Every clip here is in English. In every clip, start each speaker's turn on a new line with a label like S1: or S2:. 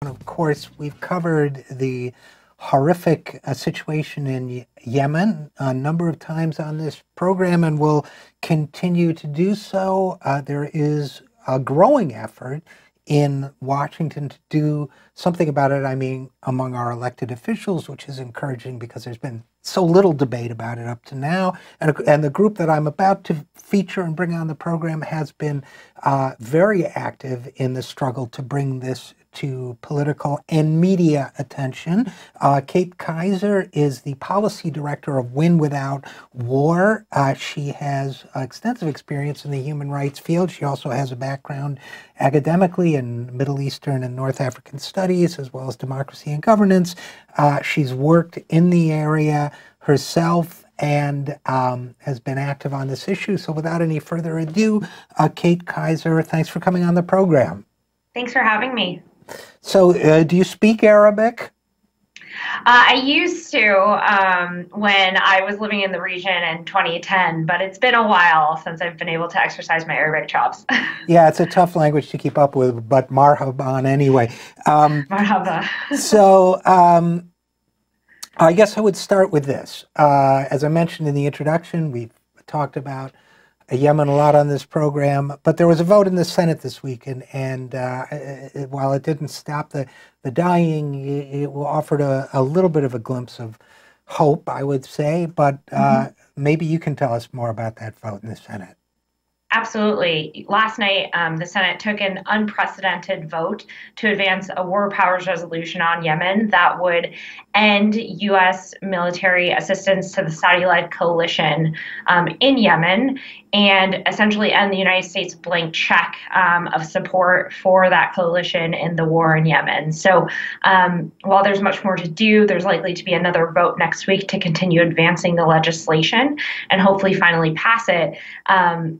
S1: Of course, we've covered the horrific situation in Yemen a number of times on this program and will continue to do so. There is a growing effort in Washington to do something about it, among our elected officials, which is encouraging because there's been so little debate about it up to now. And the group that I'm about to feature and bring on the program has been very active in the struggle to bring this to political and media attention. Kate Kizer is the policy director of Win Without War. She has extensive experience in the human rights field. She also has a background academically in Middle Eastern and North African studies, as well as democracy and governance. She's worked in the area herself and has been active on this issue. So without any further ado, Kate Kizer, thanks for coming on the program.
S2: Thanks for having me.
S1: So do you speak Arabic?
S2: I used to when I was living in the region in 2010, but it's been a while since I've been able to exercise my Arabic chops.
S1: Yeah, it's a tough language to keep up with, but marhaban anyway.
S2: Marhaba.
S1: So I guess I would start with this. As I mentioned in the introduction, we've talked about Yemen a lot on this program, but there was a vote in the Senate this week, and while it didn't stop the dying, it offered a little bit of a glimpse of hope, I would say, but maybe you can tell us more about that vote in the Senate.
S2: Absolutely. Last night, the Senate took an unprecedented vote to advance a war powers resolution on Yemen that would end U.S. military assistance to the Saudi-led coalition in Yemen and essentially end the United States blank check of support for that coalition in the war in Yemen. So while there's much more to do, there's likely to be another vote next week to continue advancing the legislation and hopefully finally pass it.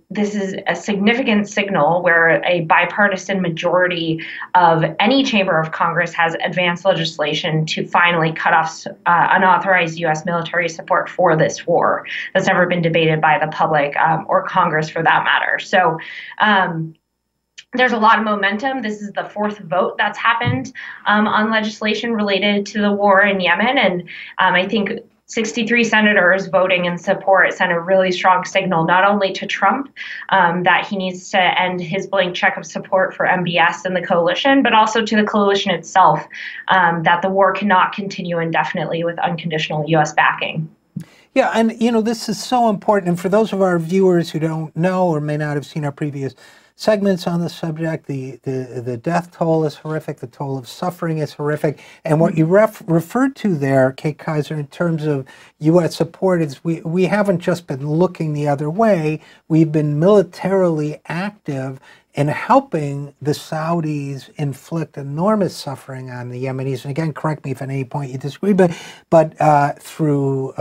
S2: This is a significant signal where a bipartisan majority of any chamber of Congress has advanced legislation to finally cut off unauthorized U.S. military support for this war that's never been debated by the public or Congress for that matter. So there's a lot of momentum. This is the fourth vote that's happened on legislation related to the war in Yemen. And I think 63 senators voting in support sent a really strong signal, not only to Trump that he needs to end his blank check of support for MBS and the coalition, but also to the coalition itself, that the war cannot continue indefinitely with unconditional U.S. backing.
S1: Yeah, and this is so important. And for those of our viewers who don't know or may not have seen our previous segments on the subject, the death toll is horrific, the toll of suffering is horrific. And what you referred to there, Kate Kizer, in terms of U.S. support is we haven't just been looking the other way, we've been militarily active in helping the Saudis inflict enormous suffering on the Yemenis. And again, correct me if at any point you disagree, but through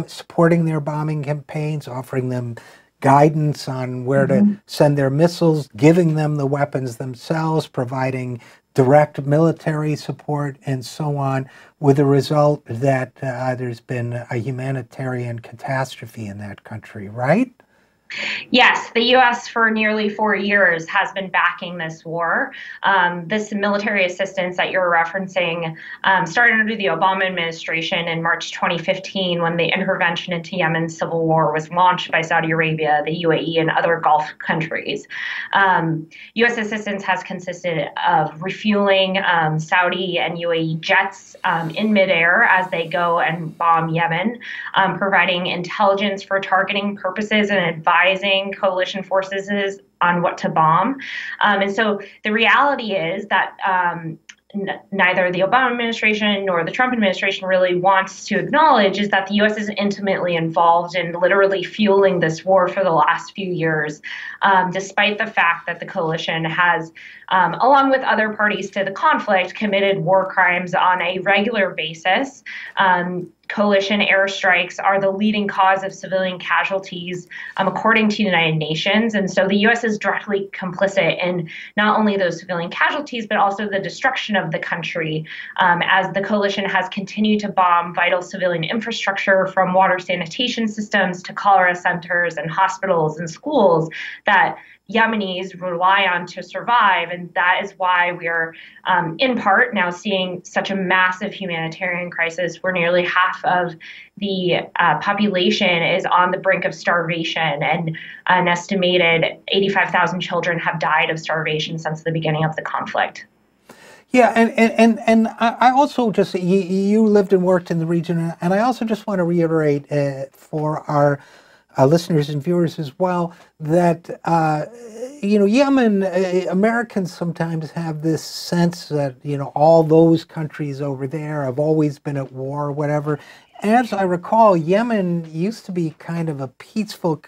S1: supporting their bombing campaigns, offering them guidance on where to send their missiles, giving them the weapons themselves, providing direct military support, and so on, with the result that there's been a humanitarian catastrophe in that country, right?
S2: Yes, the U.S. for nearly 4 years has been backing this war. This military assistance that you're referencing started under the Obama administration in March 2015 when the intervention into Yemen's civil war was launched by Saudi Arabia, the UAE, and other Gulf countries. U.S. assistance has consisted of refueling Saudi and UAE jets in midair as they go and bomb Yemen, providing intelligence for targeting purposes and advising coalition forces on what to bomb. And so the reality is that neither the Obama administration nor the Trump administration really wants to acknowledge is that the U.S. is intimately involved in literally fueling this war for the last few years, despite the fact that the coalition has, along with other parties to the conflict, committed war crimes on a regular basis. Coalition airstrikes are the leading cause of civilian casualties, according to the United Nations. And so the U.S. is directly complicit in not only those civilian casualties, but also the destruction of the country, as the coalition has continued to bomb vital civilian infrastructure, from water sanitation systems to cholera centers and hospitals and schools that Yemenis rely on to survive. And that is why we're, in part, now seeing such a massive humanitarian crisis where nearly half of the population is on the brink of starvation, and an estimated 85,000 children have died of starvation since the beginning of the conflict.
S1: Yeah, and I also just, you lived and worked in the region, and I also just want to reiterate for our listeners and viewers as well that Yemen, Americans sometimes have this sense that all those countries over there have always been at war or whatever. As I recall, Yemen used to be kind of a peaceful,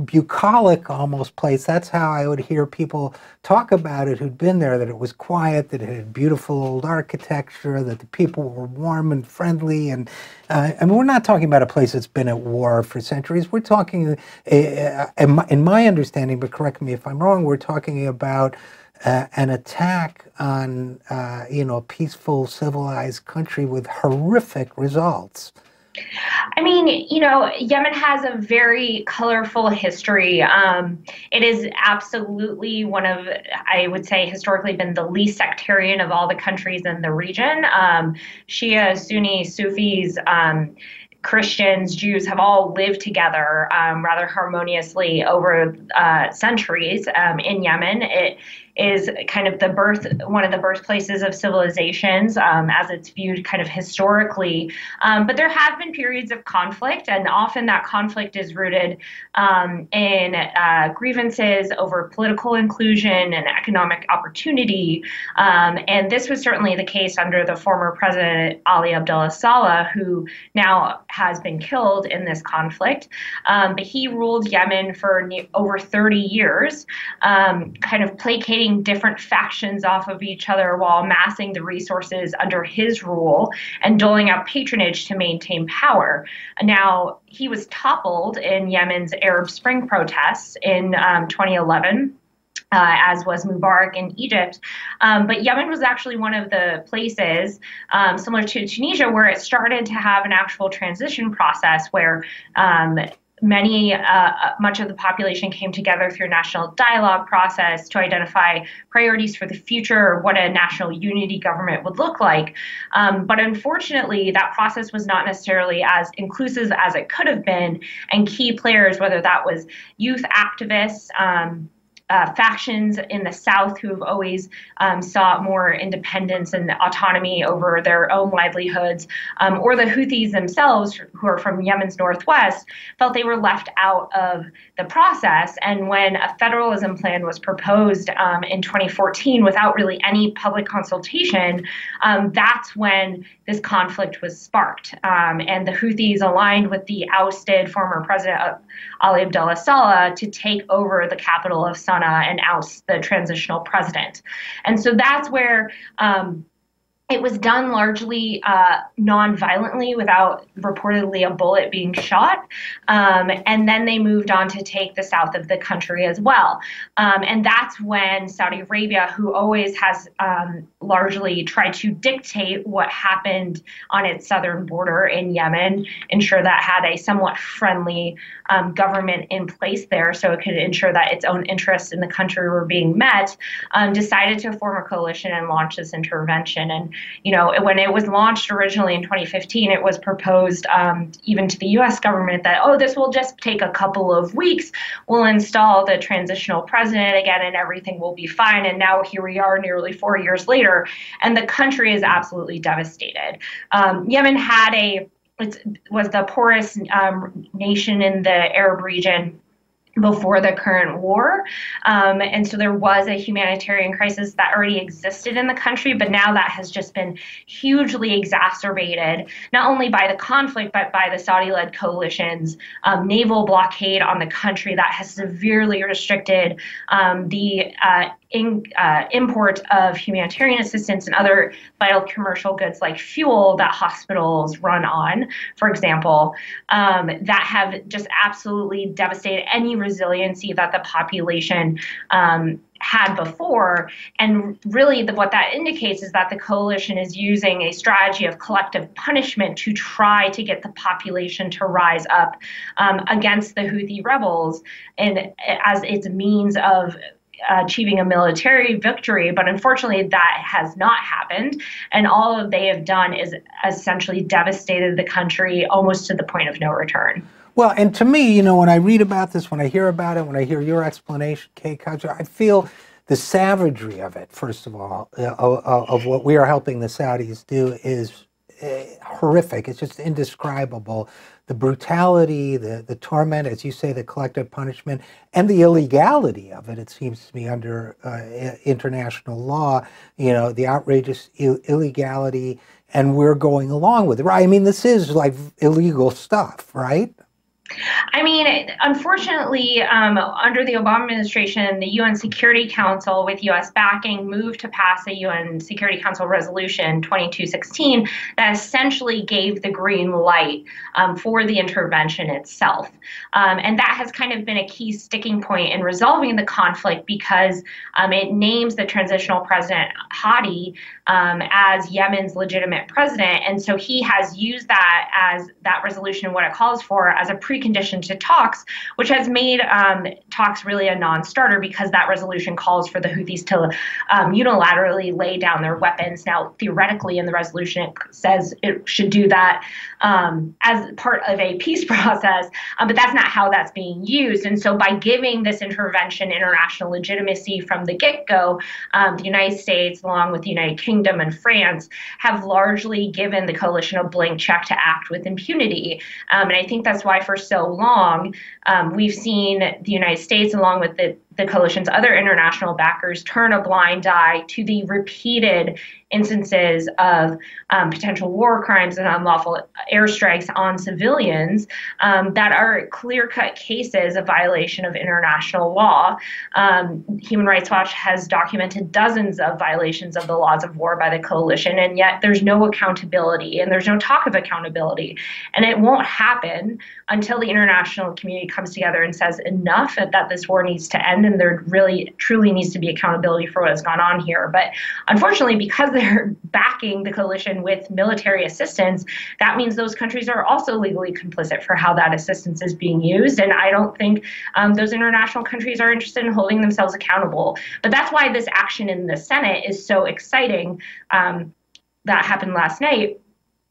S1: bucolic almost place. That's how I would hear people talk about it who'd been there, that it was quiet, that it had beautiful old architecture, that the people were warm and friendly. And I mean, we're not talking about a place that's been at war for centuries. We're talking, in my understanding, but correct me if I'm wrong, we're talking about an attack on, a peaceful, civilized country with horrific results.
S2: I mean, Yemen has a very colorful history. It is absolutely one of, I would say, historically been the least sectarian of all the countries in the region. Shia, Sunni, Sufis, Christians, Jews have all lived together rather harmoniously over centuries in Yemen. It is kind of one of the birthplaces of civilizations as it's viewed kind of historically. But there have been periods of conflict, and often that conflict is rooted in grievances over political inclusion and economic opportunity. And this was certainly the case under the former President Ali Abdullah Saleh, who now has been killed in this conflict. But he ruled Yemen for over 30 years, kind of placating different factions off of each other while amassing the resources under his rule and doling out patronage to maintain power. Now, he was toppled in Yemen's Arab Spring protests in 2011. As was Mubarak in Egypt. But Yemen was actually one of the places, similar to Tunisia, where it started to have an actual transition process where much of the population came together through a national dialogue process to identify priorities for the future, what a national unity government would look like. But unfortunately, that process was not necessarily as inclusive as it could have been, and key players, whether that was youth activists, factions in the South who have always sought more independence and autonomy over their own livelihoods, or the Houthis themselves, who are from Yemen's northwest, felt they were left out of the process. And when a federalism plan was proposed in 2014 without really any public consultation, that's when this conflict was sparked. And the Houthis aligned with the ousted former President Ali Abdullah Saleh to take over the capital of Sana'a and oust the transitional president. And so that's where it was done largely non-violently, without reportedly a bullet being shot. And then they moved on to take the south of the country as well. And that's when Saudi Arabia, who always has largely tried to dictate what happened on its southern border in Yemen, ensure that had a somewhat friendly government in place there so it could ensure that its own interests in the country were being met, decided to form a coalition and launch this intervention. And when it was launched originally in 2015, it was proposed even to the U.S. government that, this will just take a couple of weeks. We'll install the transitional president again and everything will be fine. And now here we are nearly 4 years later, and the country is absolutely devastated. Yemen was the poorest nation in the Arab region before the current war. And so there was a humanitarian crisis that already existed in the country, but now that has just been hugely exacerbated, not only by the conflict, but by the Saudi-led coalition's naval blockade on the country that has severely restricted the import of humanitarian assistance and other vital commercial goods like fuel that hospitals run on, for example, that have just absolutely devastated any resiliency that the population had before. And really what that indicates is that the coalition is using a strategy of collective punishment to try to get the population to rise up against the Houthi rebels, and as its means of achieving a military victory. But unfortunately, that has not happened. And all they have done is essentially devastated the country almost to the point of no return.
S1: Well, and to me, you know, when I read about this, when I hear about it, when I hear your explanation, Kay Kizer, I feel the savagery of it, first of all, of what we are helping the Saudis do is horrific. It's just indescribable. The brutality, the torment, as you say, the collective punishment, and the illegality of it, it seems to me, under international law, you know, the outrageous illegality, and we're going along with it, right? I mean, this is like illegal stuff, right?
S2: I mean, unfortunately, under the Obama administration, the UN Security Council, with U.S. backing, moved to pass a UN Security Council resolution 2216 that essentially gave the green light for the intervention itself. And that has kind of been a key sticking point in resolving the conflict, because it names the transitional president Hadi as Yemen's legitimate president. And so he has used that, as that resolution and what it calls for, as a precondition to talks, which has made talks really a non-starter, because that resolution calls for the Houthis to unilaterally lay down their weapons. Now, theoretically, in the resolution, it says it should do that as part of a peace process, but that's not how that's being used. And so by giving this intervention international legitimacy from the get-go, the United States, along with the United Kingdom and France, have largely given the coalition a blank check to act with impunity. And I think that's why for so long we've seen the United States, along with the coalition's other international backers, turn a blind eye to the repeated instances of potential war crimes and unlawful airstrikes on civilians that are clear-cut cases of violation of international law. Human Rights Watch has documented dozens of violations of the laws of war by the coalition, and yet there's no accountability, and there's no talk of accountability. And it won't happen until the international community comes together and says enough, that this war needs to end, and there really truly needs to be accountability for what has gone on here. But unfortunately, because they're backing the coalition with military assistance, that means those countries are also legally complicit for how that assistance is being used. And I don't think those international countries are interested in holding themselves accountable. But that's why this action in the Senate is so exciting, that happened last night,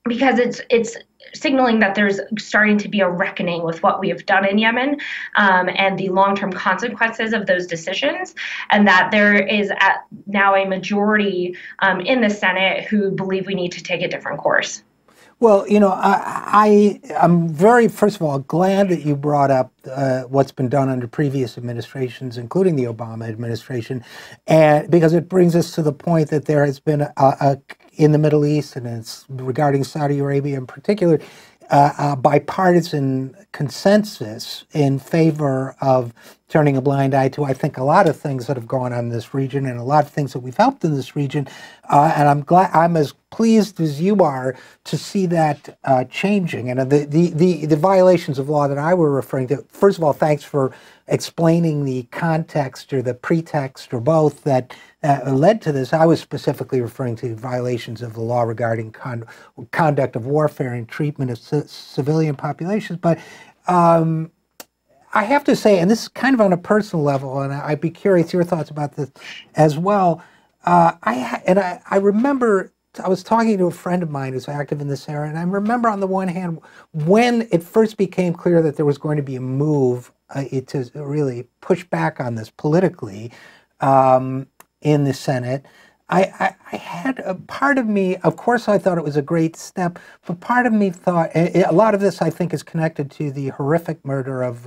S2: because it's signaling that there's starting to be a reckoning with what we have done in Yemen, and the long-term consequences of those decisions, and that there is now a majority in the Senate who believe we need to take a different course.
S1: Well, you know, I'm very, first of all, glad that you brought up what's been done under previous administrations, including the Obama administration, and because it brings us to the point that there has been in the Middle East, and it's regarding Saudi Arabia in particular, bipartisan consensus in favor of turning a blind eye to, I think, a lot of things that have gone on in this region, and a lot of things that we've helped in this region. And I'm as pleased as you are to see that changing. And the violations of law that I were referring to, first of all, thanks for explaining the context or the pretext or both that led to this. I was specifically referring to violations of the law regarding conduct of warfare and treatment of civilian populations. But I have to say, and this is kind of on a personal level, and I'd be curious your thoughts about this as well. I remember I was talking to a friend of mine who's active in this area, and I remember on the one hand, when it first became clear that there was going to be a move to really push back on this politically in the Senate, I had a part of me, of course I thought it was a great step, but part of me thought, a lot of this I think is connected to the horrific murder of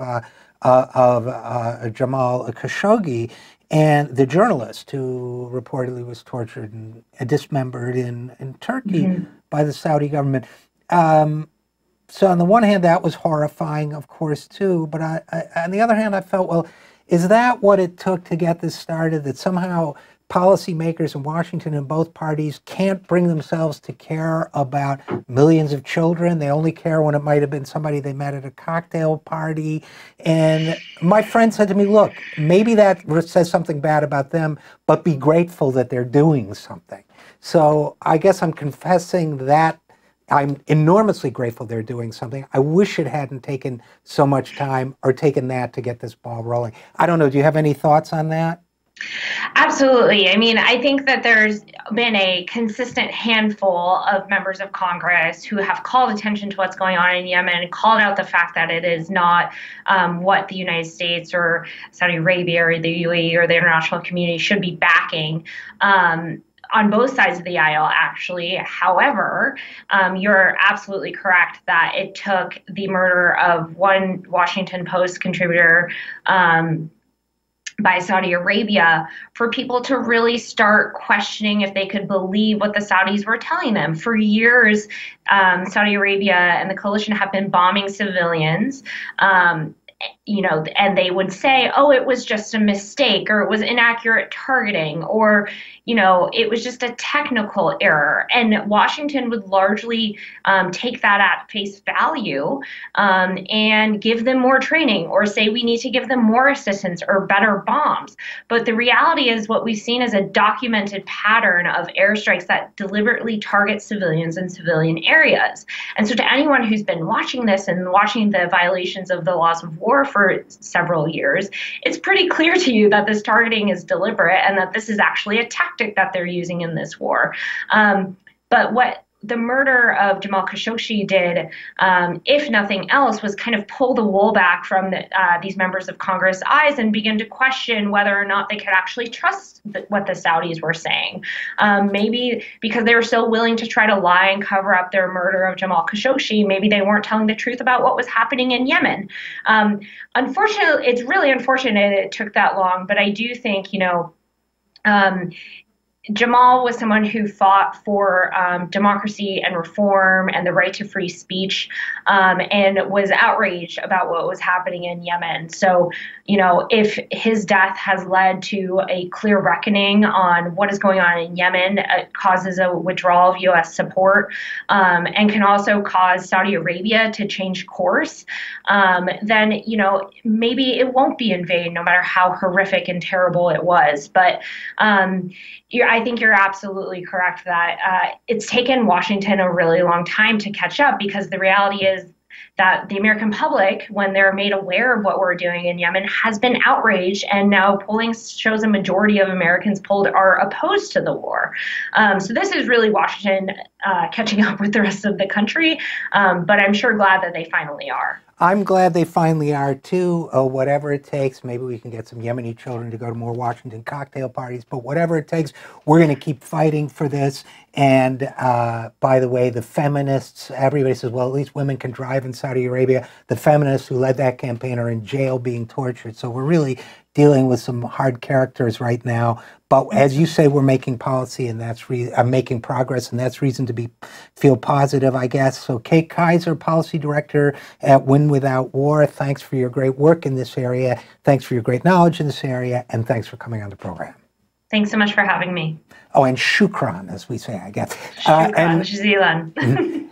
S1: Jamal Khashoggi, and the journalist who reportedly was tortured and dismembered in Turkey by the Saudi government. So on the one hand, that was horrifying, of course, too, but on the other hand, I felt, well, is that what it took to get this started, that somehow policymakers in Washington in both parties can't bring themselves to care about millions of children. They only care when it might have been somebody they met at a cocktail party. And my friend said to me, look, maybe that says something bad about them, but be grateful that they're doing something. So I guess I'm confessing that I'm enormously grateful they're doing something. I wish it hadn't taken so much time or taken that to get this ball rolling. I don't know. Do you have any thoughts on that?
S2: Absolutely. I mean, I think that there's been a consistent handful of members of Congress who have called attention to what's going on in Yemen, called out the fact that it is not what the United States or Saudi Arabia or the UAE or the international community should be backing. On both sides of the aisle, actually. However, you're absolutely correct that it took the murder of one Washington Post contributor by Saudi Arabia for people to really start questioning if they could believe what the Saudis were telling them. For years, Saudi Arabia and the coalition have been bombing civilians. And they would say, oh, it was just a mistake, or it was inaccurate targeting, or, it was just a technical error. And Washington would largely take that at face value and give them more training, or say we need to give them more assistance or better bombs. But the reality is what we've seen is a documented pattern of airstrikes that deliberately target civilians in civilian areas. And so to anyone who's been watching this and watching the violations of the laws of war for several years, it's pretty clear to you that this targeting is deliberate and that this is actually a tactic that they're using in this war. But what the murder of Jamal Khashoggi did, if nothing else, was kind of pull the wool back from these members of Congress' eyes and begin to question whether or not they could actually trust what the Saudis were saying. Maybe because they were so willing to try to lie and cover up their murder of Jamal Khashoggi, maybe they weren't telling the truth about what was happening in Yemen. Unfortunately, it's really unfortunate it took that long, but I do think, Jamal was someone who fought for democracy and reform and the right to free speech, and was outraged about what was happening in Yemen. So, if his death has led to a clear reckoning on what is going on in Yemen, it causes a withdrawal of U.S. support, and can also cause Saudi Arabia to change course, then, maybe it won't be in vain, no matter how horrific and terrible it was. But I think you're absolutely correct that it's taken Washington a really long time to catch up, because the reality is that the American public, when they're made aware of what we're doing in Yemen, has been outraged, and now polling shows a majority of Americans polled are opposed to the war. So this is really Washington catching up with the rest of the country, but I'm sure glad that they finally are.
S1: I'm glad they finally are too. Whatever it takes, maybe we can get some Yemeni children to go to more Washington cocktail parties, but whatever it takes, we're going to keep fighting for this. And by the way, the feminists, everybody says, well, at least women can drive in Saudi Arabia. The feminists who led that campaign are in jail being tortured. So we're really dealing with some hard characters right now. But as you say, we're making policy, and that's making progress, and that's reason to feel positive, I guess. So Kate Kizer, Policy Director at Win Without War, thanks for your great work in this area. Thanks for your great knowledge in this area, and thanks for coming on the program.
S2: Thanks so much for having me.
S1: Oh, and shukran, as we say, I guess.
S2: Shukran, Jazilan.